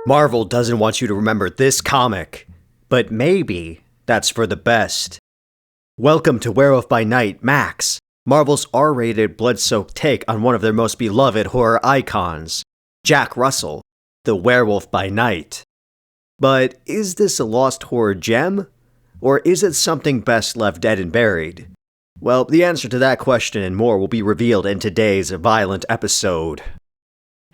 Marvel doesn't want you to remember this comic, but maybe that's for the best. Welcome to Werewolf by Night, Max, Marvel's R-rated, blood-soaked take on one of their most beloved horror icons, Jack Russell, the Werewolf by Night. But is this a lost horror gem? Or is it something best left dead and buried? Well, the answer to that question and more will be revealed in today's violent episode.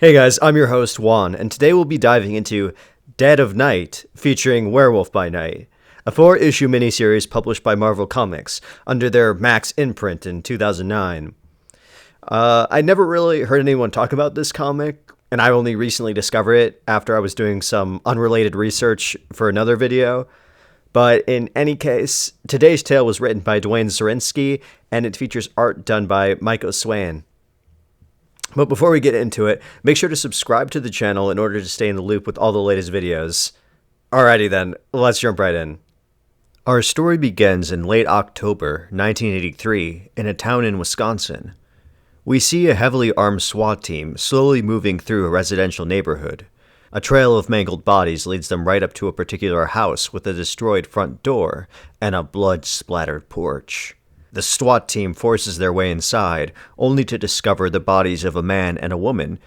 Hey guys, I'm your host Duane, and today we'll be diving into Dead of Night, featuring Werewolf by Night, a 4-issue miniseries published by Marvel Comics under their Max imprint in 2009. I never really heard anyone talk about this comic, and I only recently discovered it after I was doing some unrelated research for another video. But in any case, today's tale was written by Duane Swierczynski, and it features art done by Mico Suayan. But before we get into it, make sure to subscribe to the channel in order to stay in the loop with all the latest videos. Alrighty then, let's jump right in. Our story begins in late October 1983 in a town in Wisconsin. We see a heavily armed SWAT team slowly moving through a residential neighborhood. A trail of mangled bodies leads them right up to a particular house with a destroyed front door and a blood-splattered porch. The SWAT team forces their way inside, only to discover the bodies of a man and a woman,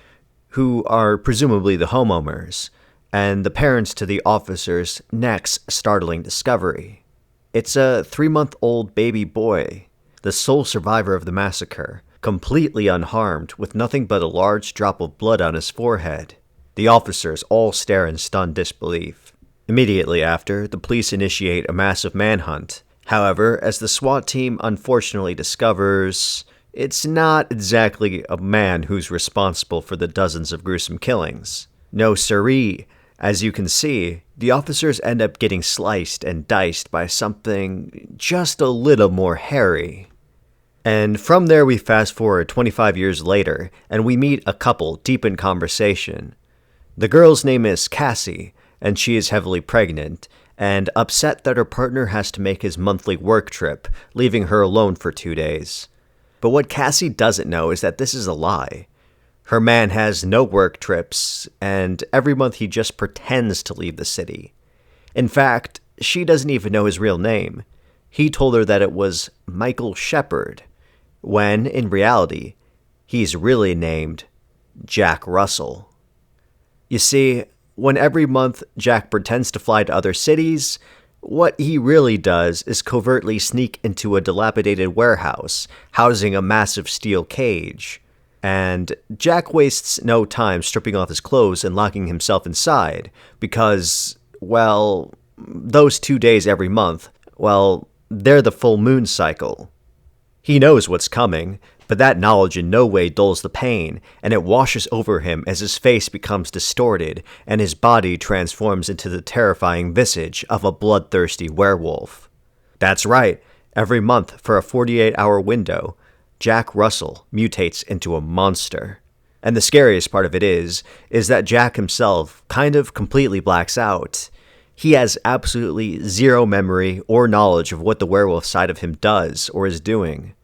who are presumably the homeowners, and the parents to the officers' next startling discovery. It's a 3-month-old baby boy, the sole survivor of the massacre, completely unharmed with nothing but a large drop of blood on his forehead. The officers all stare in stunned disbelief. Immediately after, the police initiate a massive manhunt. However, as the SWAT team unfortunately discovers, it's not exactly a man who's responsible for the dozens of gruesome killings. No siree. As you can see, the officers end up getting sliced and diced by something just a little more hairy. And from there we fast forward 25 years later, and we meet a couple deep in conversation. The girl's name is Cassie, and she is heavily pregnant, and upset that her partner has to make his monthly work trip, leaving her alone for 2 days. But what Cassie doesn't know is that this is a lie. Her man has no work trips, and every month he just pretends to leave the city. In fact, she doesn't even know his real name. He told her that it was Michael Shepard, when, in reality, he's really named Jack Russell. You see, when every month Jack pretends to fly to other cities, what he really does is covertly sneak into a dilapidated warehouse, housing a massive steel cage. And Jack wastes no time stripping off his clothes and locking himself inside, because, well, those 2 days every month, well, they're the full moon cycle. He knows what's coming, but that knowledge in no way dulls the pain, and it washes over him as his face becomes distorted and his body transforms into the terrifying visage of a bloodthirsty werewolf. That's right, every month for a 48-hour window, Jack Russell mutates into a monster. And the scariest part of it is that Jack himself kind of completely blacks out. He has absolutely zero memory or knowledge of what the werewolf side of him does or is doing.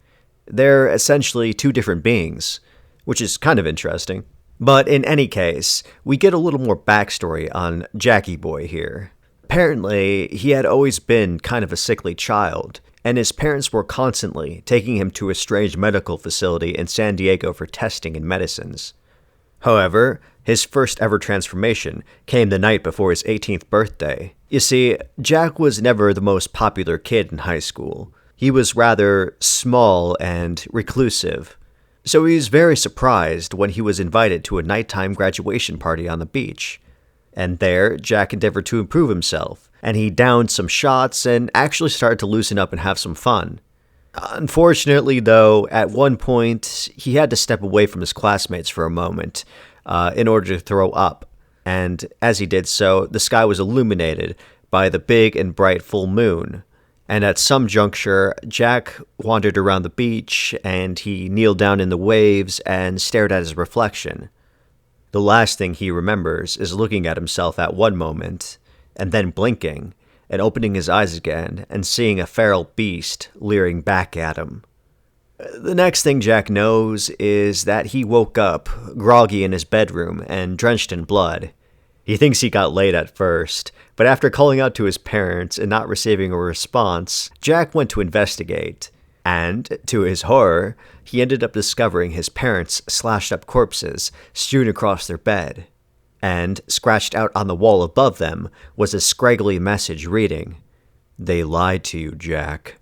They're essentially two different beings, which is kind of interesting. But in any case, we get a little more backstory on Jackie Boy here. Apparently, he had always been kind of a sickly child, and his parents were constantly taking him to a strange medical facility in San Diego for testing and medicines. However, his first ever transformation came the night before his 18th birthday. You see, Jack was never the most popular kid in high school. He was rather small and reclusive, so he was very surprised when he was invited to a nighttime graduation party on the beach. And there, Jack endeavored to improve himself, and he downed some shots and actually started to loosen up and have some fun. Unfortunately, though, at one point, he had to step away from his classmates for a moment in order to throw up, and as he did so, the sky was illuminated by the big and bright full moon. And at some juncture, Jack wandered around the beach, and he kneeled down in the waves and stared at his reflection. The last thing he remembers is looking at himself at one moment, and then blinking, and opening his eyes again, and seeing a feral beast leering back at him. The next thing Jack knows is that he woke up, groggy in his bedroom and drenched in blood. He thinks he got laid at first, but after calling out to his parents and not receiving a response, Jack went to investigate. And, to his horror, he ended up discovering his parents' slashed-up corpses strewn across their bed. And, scratched out on the wall above them, was a scraggly message reading, "They lied to you, Jack."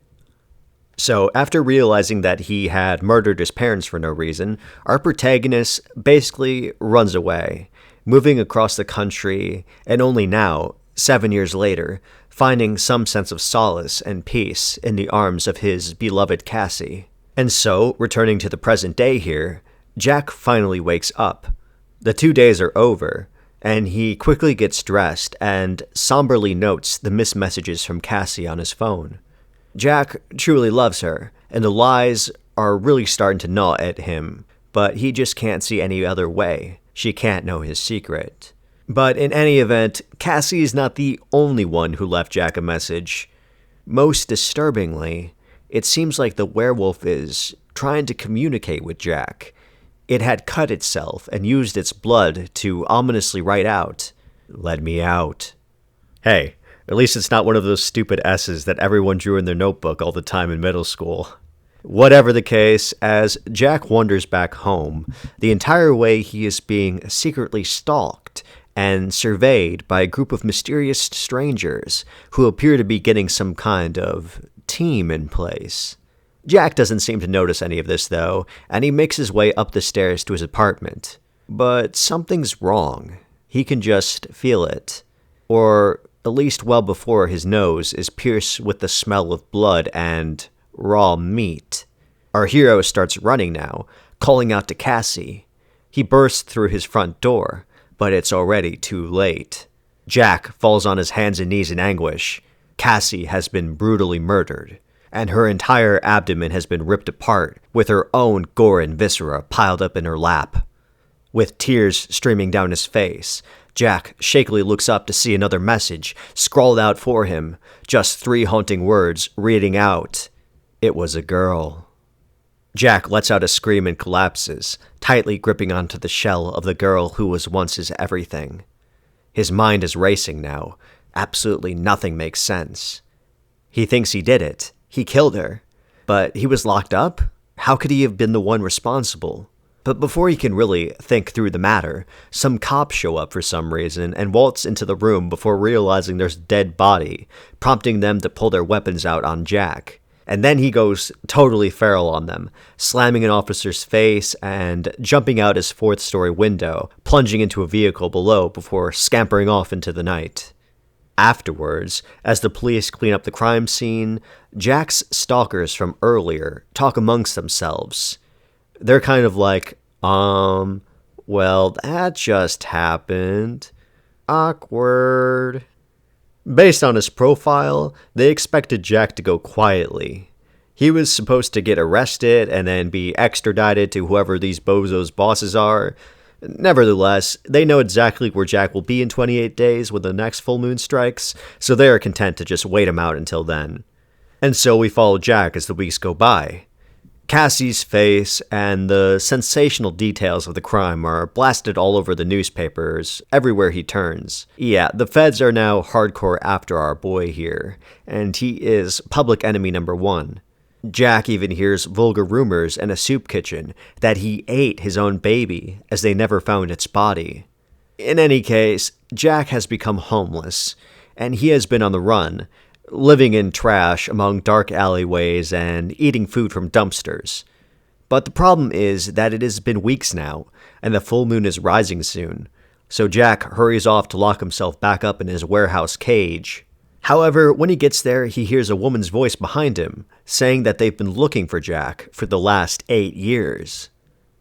So, after realizing that he had murdered his parents for no reason, our protagonist basically runs away, moving across the country, and only now, 7 years later, finding some sense of solace and peace in the arms of his beloved Cassie. And so, returning to the present day here, Jack finally wakes up. The 2 days are over, and he quickly gets dressed and somberly notes the missed messages from Cassie on his phone. Jack truly loves her, and the lies are really starting to gnaw at him, but he just can't see any other way. She can't know his secret. But in any event, Cassie is not the only one who left Jack a message. Most disturbingly, it seems like the werewolf is trying to communicate with Jack. It had cut itself and used its blood to ominously write out, "Let me out." Hey, at least it's not one of those stupid S's that everyone drew in their notebook all the time in middle school. Whatever the case, as Jack wanders back home, the entire way he is being secretly stalked and surveyed by a group of mysterious strangers who appear to be getting some kind of team in place. Jack doesn't seem to notice any of this, though, and he makes his way up the stairs to his apartment. But something's wrong. He can just feel it. Or at least well before his nose is pierced with the smell of blood and raw meat. Our hero starts running now, calling out to Cassie. He bursts through his front door, but it's already too late. Jack falls on his hands and knees in anguish. Cassie has been brutally murdered, and her entire abdomen has been ripped apart, with her own gore and viscera piled up in her lap. With tears streaming down his face, Jack shakily looks up to see another message scrawled out for him, just 3 haunting words reading out, "It was a girl." Jack lets out a scream and collapses, tightly gripping onto the shell of the girl who was once his everything. His mind is racing now. Absolutely nothing makes sense. He thinks he did it. He killed her. But he was locked up? How could he have been the one responsible? But before he can really think through the matter, some cops show up for some reason and waltz into the room before realizing there's a dead body, prompting them to pull their weapons out on Jack. And then he goes totally feral on them, slamming an officer's face and jumping out his 4th-story window, plunging into a vehicle below before scampering off into the night. Afterwards, as the police clean up the crime scene, Jack's stalkers from earlier talk amongst themselves. They're kind of like, well, that just happened. Awkward. Based on his profile, they expected Jack to go quietly. He was supposed to get arrested and then be extradited to whoever these bozos' bosses are. Nevertheless, they know exactly where Jack will be in 28 days when the next full moon strikes, so they are content to just wait him out until then. And so we follow Jack as the weeks go by. Cassie's face and the sensational details of the crime are blasted all over the newspapers, everywhere he turns. Yeah, the feds are now hardcore after our boy here, and he is public enemy number 1. Jack even hears vulgar rumors in a soup kitchen that he ate his own baby, as they never found its body. In any case, Jack has become homeless, and he has been on the run, living in trash among dark alleyways and eating food from dumpsters. But the problem is that it has been weeks now, and the full moon is rising soon, so Jack hurries off to lock himself back up in his warehouse cage. However, when he gets there, he hears a woman's voice behind him, saying that they've been looking for Jack for the last 8 years.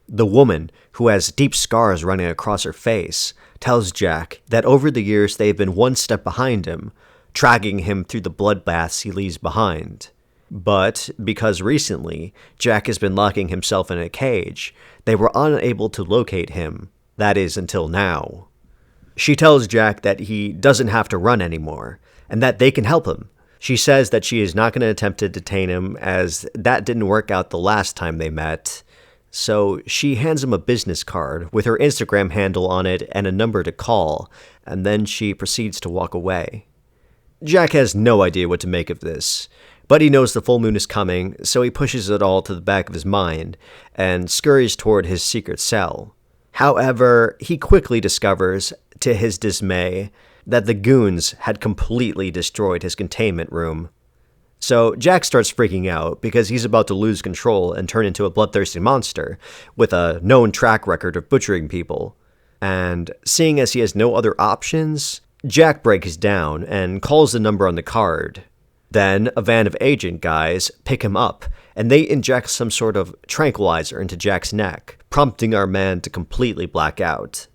The woman, who has deep scars running across her face, tells Jack that over the years they've been one step behind him, tracking him through the bloodbaths he leaves behind. But because recently Jack has been locking himself in a cage, they were unable to locate him. That is, until now. She tells Jack that he doesn't have to run anymore, and that they can help him. She says that she is not going to attempt to detain him, as that didn't work out the last time they met. so she hands him a business card with her Instagram handle on it and a number to call, and then she proceeds to walk away. Jack has no idea what to make of this, but he knows the full moon is coming, so he pushes it all to the back of his mind and scurries toward his secret cell. However, he quickly discovers, to his dismay, that the goons had completely destroyed his containment room. So Jack starts freaking out because he's about to lose control and turn into a bloodthirsty monster with a known track record of butchering people. And seeing as he has no other options, Jack breaks down and calls the number on the card. Then a van of agent guys pick him up, and they inject some sort of tranquilizer into Jack's neck, prompting our man to completely black out.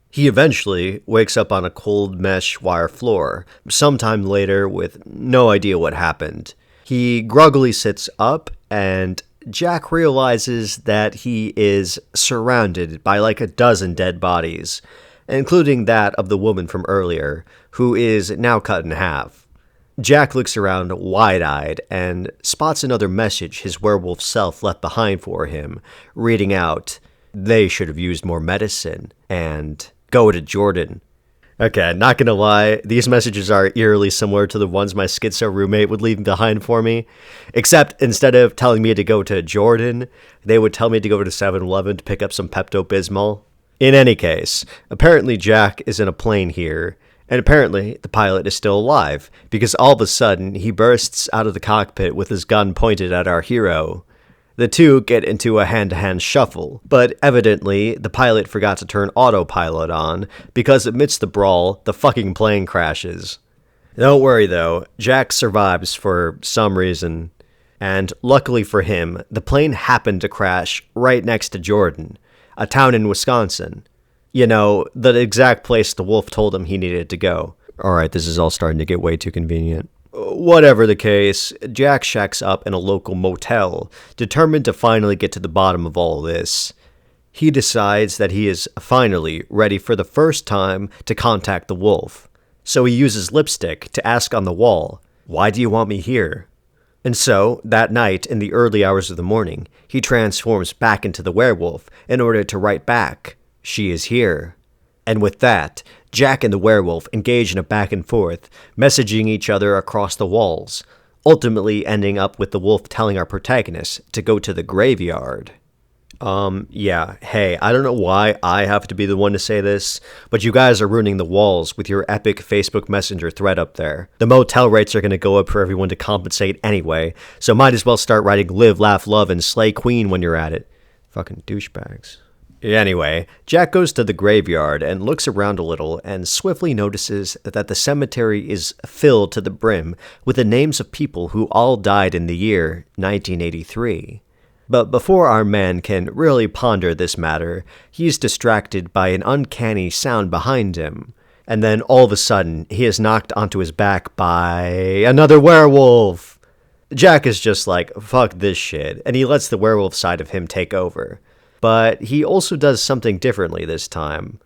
He eventually wakes up on a cold mesh wire floor, sometime later with no idea what happened. He groggily sits up, and Jack realizes that he is surrounded by like a dozen dead bodies, including that of the woman from earlier, who is now cut in half. Jack looks around wide-eyed and spots another message his werewolf self left behind for him, reading out, "They should have used more medicine," and "Go to Jordan." Okay, not gonna lie, these messages are eerily similar to the ones my schizo roommate would leave behind for me, except instead of telling me to go to Jordan, they would tell me to go to 7-Eleven to pick up some Pepto-Bismol. In any case, apparently Jack is in a plane here, and apparently the pilot is still alive, because all of a sudden he bursts out of the cockpit with his gun pointed at our hero. The two get into a hand-to-hand shuffle, but evidently the pilot forgot to turn autopilot on, because amidst the brawl, the fucking plane crashes. Don't worry though, Jack survives for some reason. And luckily for him, the plane happened to crash right next to Jordan, a town in Wisconsin. You know, the exact place the wolf told him he needed to go. Alright, this is all starting to get way too convenient. Whatever the case, Jack shacks up in a local motel, determined to finally get to the bottom of all this. He decides that he is finally ready for the first time to contact the wolf. So he uses lipstick to ask on the wall, "Why do you want me here?" And so, that night, in the early hours of the morning, he transforms back into the werewolf in order to write back, "She is here." And with that, Jack and the werewolf engage in a back and forth, messaging each other across the walls, ultimately ending up with the wolf telling our protagonist to go to the graveyard. Hey, I don't know why I have to be the one to say this, but you guys are ruining the walls with your epic Facebook Messenger thread up there. The motel rates are gonna go up for everyone to compensate anyway, so might as well start writing Live, Laugh, Love, and Slay Queen when you're at it. Fucking douchebags. Anyway, Jack goes to the graveyard and looks around a little and swiftly notices that the cemetery is filled to the brim with the names of people who all died in the year 1983. But before our man can really ponder this matter, he's distracted by an uncanny sound behind him. And then all of a sudden, he is knocked onto his back by another werewolf! Jack is just like, fuck this shit, and he lets the werewolf side of him take over. But he also does something differently this time.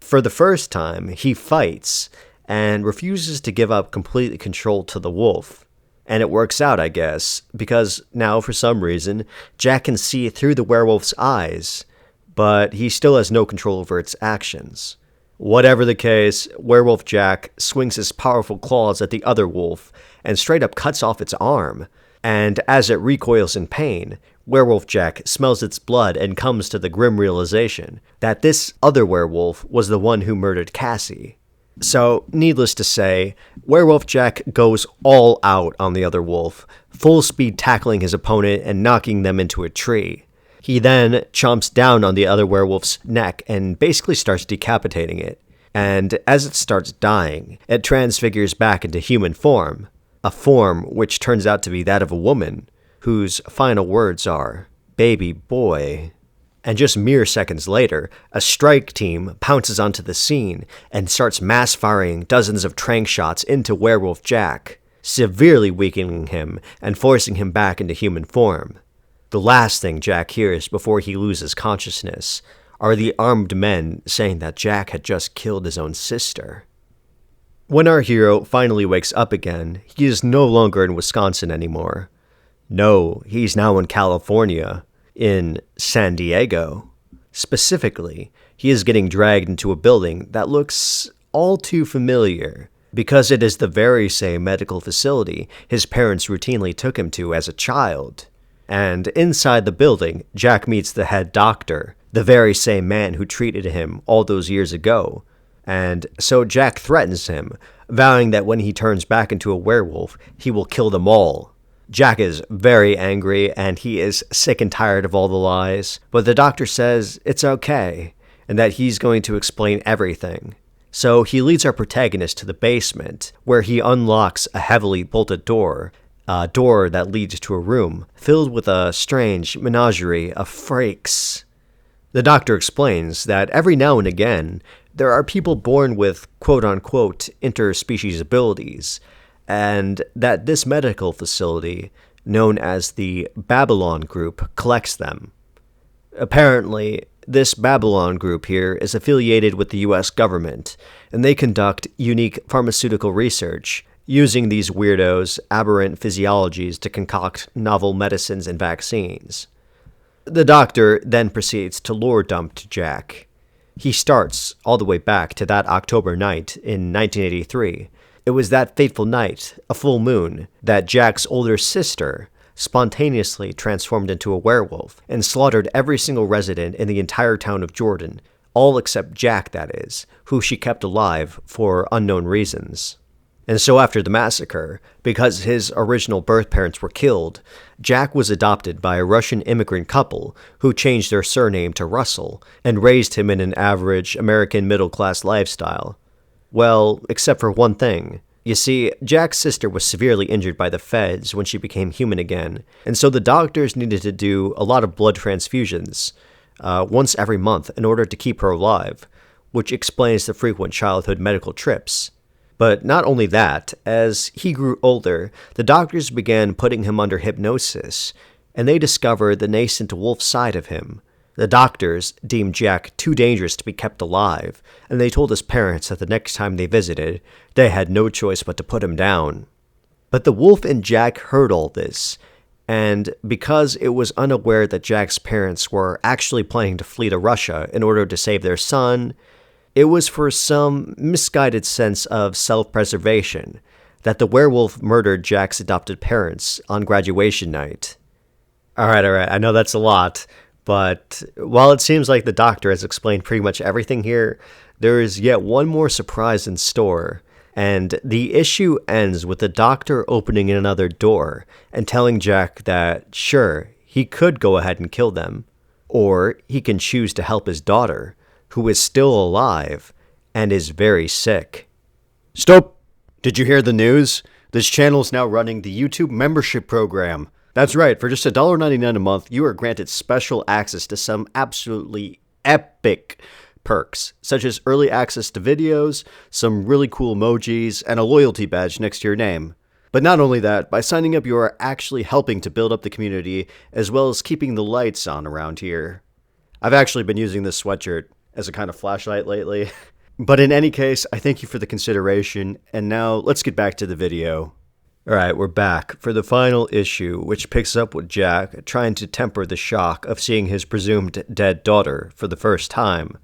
For the first time, he fights, and refuses to give up complete control to the wolf. And it works out, I guess, because now, for some reason, Jack can see through the werewolf's eyes, but he still has no control over its actions. Whatever the case, Werewolf Jack swings his powerful claws at the other wolf, and straight up cuts off its arm. And as it recoils in pain, Werewolf Jack smells its blood and comes to the grim realization that this other werewolf was the one who murdered Cassie. So, needless to say, Werewolf Jack goes all out on the other wolf, full speed tackling his opponent and knocking them into a tree. He then chomps down on the other werewolf's neck and basically starts decapitating it. And as it starts dying, it transfigures back into human form, a form which turns out to be that of a woman, whose final words are, "Baby boy." And just mere seconds later, a strike team pounces onto the scene and starts mass firing dozens of tranq shots into Werewolf Jack, severely weakening him and forcing him back into human form. The last thing Jack hears before he loses consciousness are the armed men saying that Jack had just killed his own sister. When our hero finally wakes up again, he is no longer in Wisconsin anymore. No, he's now in California, in San Diego. Specifically, he is getting dragged into a building that looks all too familiar, because it is the very same medical facility his parents routinely took him to as a child. And inside the building, Jack meets the head doctor, the very same man who treated him all those years ago. And so Jack threatens him, vowing that when he turns back into a werewolf, he will kill them all. Jack is very angry, and he is sick and tired of all the lies, but the doctor says it's okay, and that he's going to explain everything. So he leads our protagonist to the basement, where he unlocks a heavily bolted door, a door that leads to a room filled with a strange menagerie of freaks. The doctor explains that every now and again, there are people born with quote-unquote interspecies abilities, and that this medical facility, known as the Babylon Group, collects them. Apparently, this Babylon Group here is affiliated with the US government, and they conduct unique pharmaceutical research, using these weirdos' aberrant physiologies to concoct novel medicines and vaccines. The doctor then proceeds to lore dump to Jack. He starts all the way back to that October night in 1983. It was that fateful night, a full moon, that Jack's older sister spontaneously transformed into a werewolf and slaughtered every single resident in the entire town of Jordan, all except Jack, that is, who she kept alive for unknown reasons. And so after the massacre, because his original birth parents were killed, Jack was adopted by a Russian immigrant couple who changed their surname to Russell and raised him in an average American middle-class lifestyle. Well, except for one thing. You see, Jack's sister was severely injured by the feds when she became human again, and so the doctors needed to do a lot of blood transfusions, once every month in order to keep her alive, which explains the frequent childhood medical trips. But not only that, as he grew older, the doctors began putting him under hypnosis, and they discovered the nascent wolf side of him. The doctors deemed Jack too dangerous to be kept alive, and they told his parents that the next time they visited, they had no choice but to put him down. But the wolf in Jack heard all this, and because it was unaware that Jack's parents were actually planning to flee to Russia in order to save their son, it was for some misguided sense of self-preservation that the werewolf murdered Jack's adopted parents on graduation night. Alright, I know that's a lot, but while it seems like the doctor has explained pretty much everything here, there is yet one more surprise in store, and the issue ends with the doctor opening another door and telling Jack that, sure, he could go ahead and kill them, or he can choose to help his daughter, who is still alive and is very sick. Stop! Did you hear the news? This channel is now running the YouTube membership program. That's right, for just $1.99 a month, you are granted special access to some absolutely epic perks, such as early access to videos, some really cool emojis, and a loyalty badge next to your name. But not only that, by signing up you are actually helping to build up the community, as well as keeping the lights on around here. I've actually been using this sweatshirt as a kind of flashlight lately. But in any case, I thank you for the consideration, and now let's get back to the video. Alright, we're back for the final issue, which picks up with Jack trying to temper the shock of seeing his presumed dead daughter for the first time.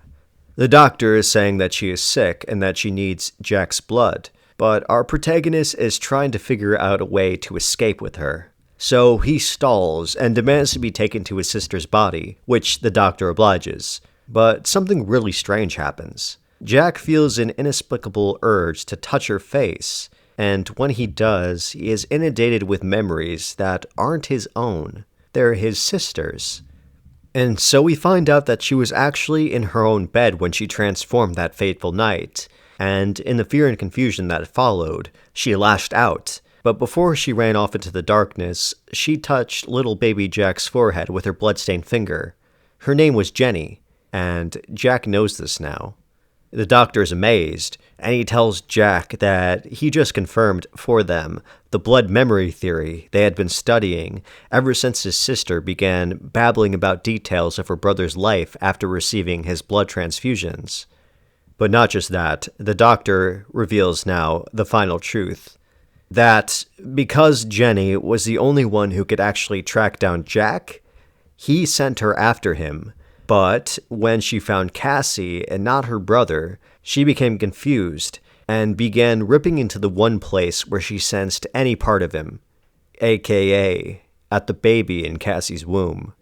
The doctor is saying that she is sick and that she needs Jack's blood, but our protagonist is trying to figure out a way to escape with her. So he stalls and demands to be taken to his sister's body, which the doctor obliges. But something really strange happens. Jack feels an inexplicable urge to touch her face, and when he does, he is inundated with memories that aren't his own. They're his sister's. And so we find out that she was actually in her own bed when she transformed that fateful night, and in the fear and confusion that followed, she lashed out. But before she ran off into the darkness, she touched little baby Jack's forehead with her bloodstained finger. Her name was Jenny, and Jack knows this now. The doctor is amazed, and he tells Jack that he just confirmed for them the blood memory theory they had been studying ever since his sister began babbling about details of her brother's life after receiving his blood transfusions. But not just that, the doctor reveals now the final truth. That because Jenny was the only one who could actually track down Jack, he sent her after him. But when she found Cassie and not her brother, she became confused and began ripping into the one place where she sensed any part of him, aka at the baby in Cassie's womb.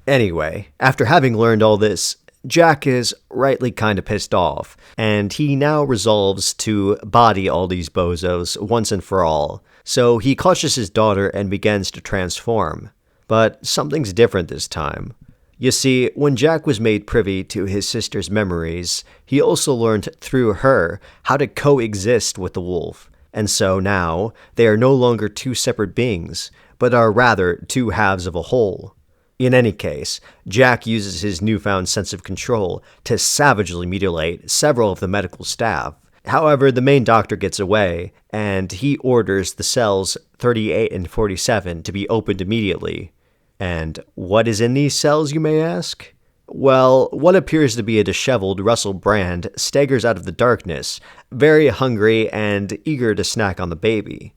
Anyway, after having learned all this, Jack is rightly kinda pissed off, and he now resolves to body all these bozos once and for all. So he clutches his daughter and begins to transform. But something's different this time. You see, when Jack was made privy to his sister's memories, he also learned through her how to coexist with the wolf. And so now, they are no longer two separate beings, but are rather two halves of a whole. In any case, Jack uses his newfound sense of control to savagely mutilate several of the medical staff. However, the main doctor gets away, and he orders the cells 38 and 47 to be opened immediately. And what is in these cells, you may ask? Well, what appears to be a disheveled Russell Brand staggers out of the darkness, very hungry and eager to snack on the baby.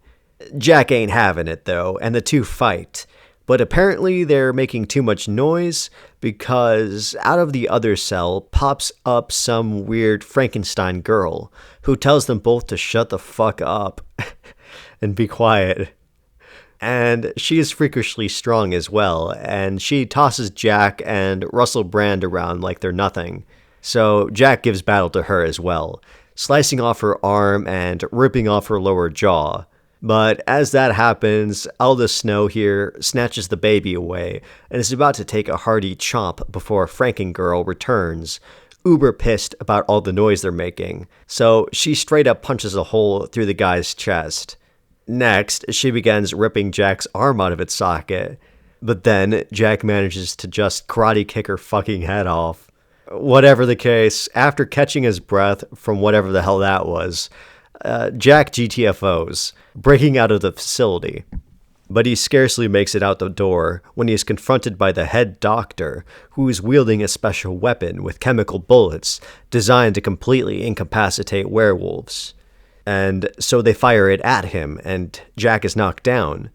Jack ain't having it, though, and the two fight. But apparently they're making too much noise because out of the other cell pops up some weird Frankenstein girl who tells them both to shut the fuck up and be quiet. And she is freakishly strong as well, and she tosses Jack and Russell Brand around like they're nothing. So Jack gives battle to her as well, slicing off her arm and ripping off her lower jaw. But as that happens, Alda Snow here snatches the baby away and is about to take a hearty chomp before Frankengirl returns, uber pissed about all the noise they're making. So she straight up punches a hole through the guy's chest. Next, she begins ripping Jack's arm out of its socket, but then Jack manages to just karate kick her fucking head off. Whatever the case, after catching his breath from whatever the hell that was, Jack GTFOs, breaking out of the facility. But he scarcely makes it out the door when he is confronted by the head doctor, who is wielding a special weapon with chemical bullets designed to completely incapacitate werewolves. And so they fire it at him, and Jack is knocked down.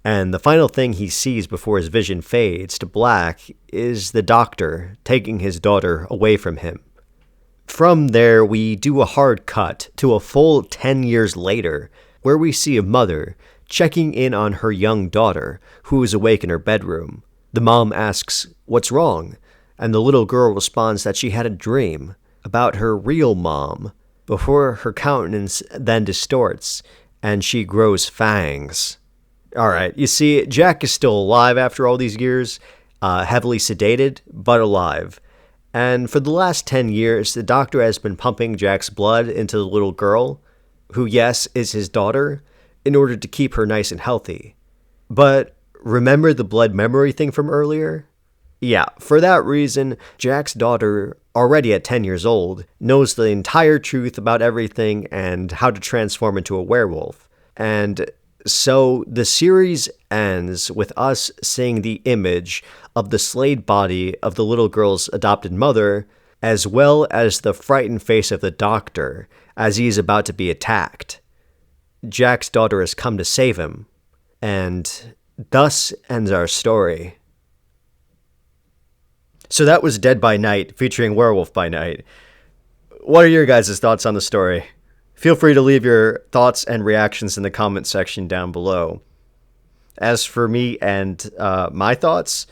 And the final thing he sees before his vision fades to black is the doctor taking his daughter away from him. From there, we do a hard cut to a full 10 years later, where we see a mother checking in on her young daughter, who is awake in her bedroom. The mom asks, "What's wrong?" And the little girl responds that she had a dream about her real mom, before her countenance then distorts, and she grows fangs. Alright, you see, Jack is still alive after all these years, heavily sedated, but alive. And for the last 10 years, the doctor has been pumping Jack's blood into the little girl, who, yes, is his daughter, in order to keep her nice and healthy. But remember the blood memory thing from earlier? Yeah, for that reason, Jack's daughter, already at 10 years old, knows the entire truth about everything and how to transform into a werewolf. And so the series ends with us seeing the image of the slayed body of the little girl's adopted mother, as well as the frightened face of the doctor as he is about to be attacked. Jack's daughter has come to save him, and thus ends our story. So that was Dead by Night, featuring Werewolf by Night. What are your guys' thoughts on the story? Feel free to leave your thoughts and reactions in the comment section down below. As for me and my thoughts,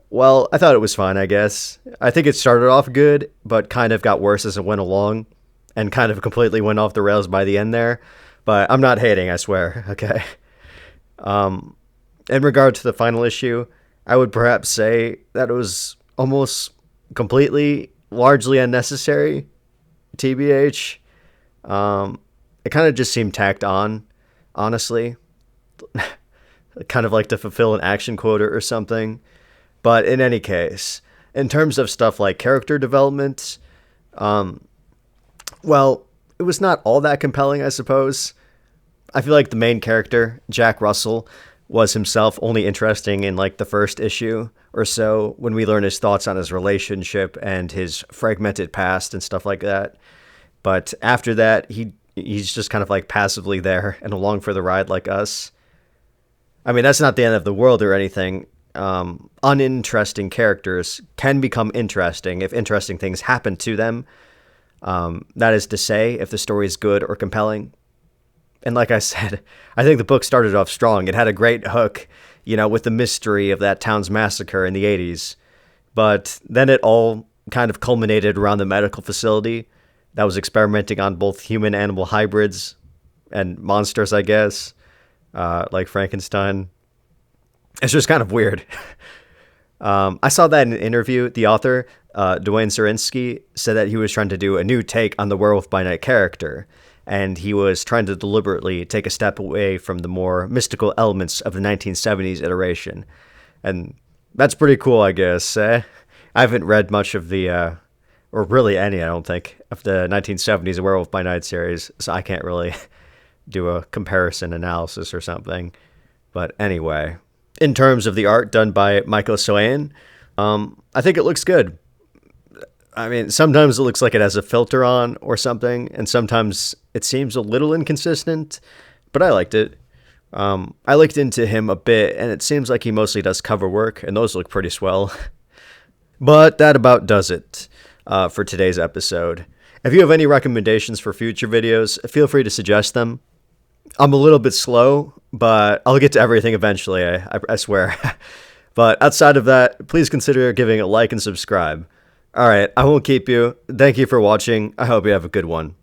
well, I thought it was fine, I guess. I think it started off good, but kind of got worse as it went along, and kind of completely went off the rails by the end there. But I'm not hating, I swear, okay? In regard to the final issue, I would perhaps say that it was almost completely, largely unnecessary, TBH. It kind of just seemed tacked on, honestly. Kind of like to fulfill an action quota or something. But in any case, in terms of stuff like character development, well, it was not all that compelling, I suppose. I feel like the main character, Jack Russell, was himself only interesting in like the first issue or so, when we learn his thoughts on his relationship and his fragmented past and stuff like that. But after that, he's just kind of like passively there and along for the ride like us. I mean, that's not the end of the world or anything. uninteresting characters can become interesting if interesting things happen to them. That is to say, if the story is good or compelling. And like I said, I think the book started off strong. It had a great hook, with the mystery of that town's massacre in the 80s. But then it all kind of culminated around the medical facility that was experimenting on both human-animal hybrids and monsters, I guess, like Frankenstein. It's just kind of weird. I saw that in an interview. The author, Duane Swierczynski, said that he was trying to do a new take on the Werewolf by Night character, and he was trying to deliberately take a step away from the more mystical elements of the 1970s iteration. And that's pretty cool, I guess. I haven't read much of the, or really any, I don't think, of the 1970s Werewolf by Night series, so I can't really do a comparison analysis or something. But anyway, in terms of the art done by Mico Suayan, I think it looks good. I mean, sometimes it looks like it has a filter on or something, and sometimes it seems a little inconsistent, but I liked it. I looked into him a bit, and it seems like he mostly does cover work, and those look pretty swell. But that about does it for today's episode. If you have any recommendations for future videos, feel free to suggest them. I'm a little bit slow, but I'll get to everything eventually, I swear. But outside of that, please consider giving a like and subscribe. Alright, I won't keep you. Thank you for watching. I hope you have a good one.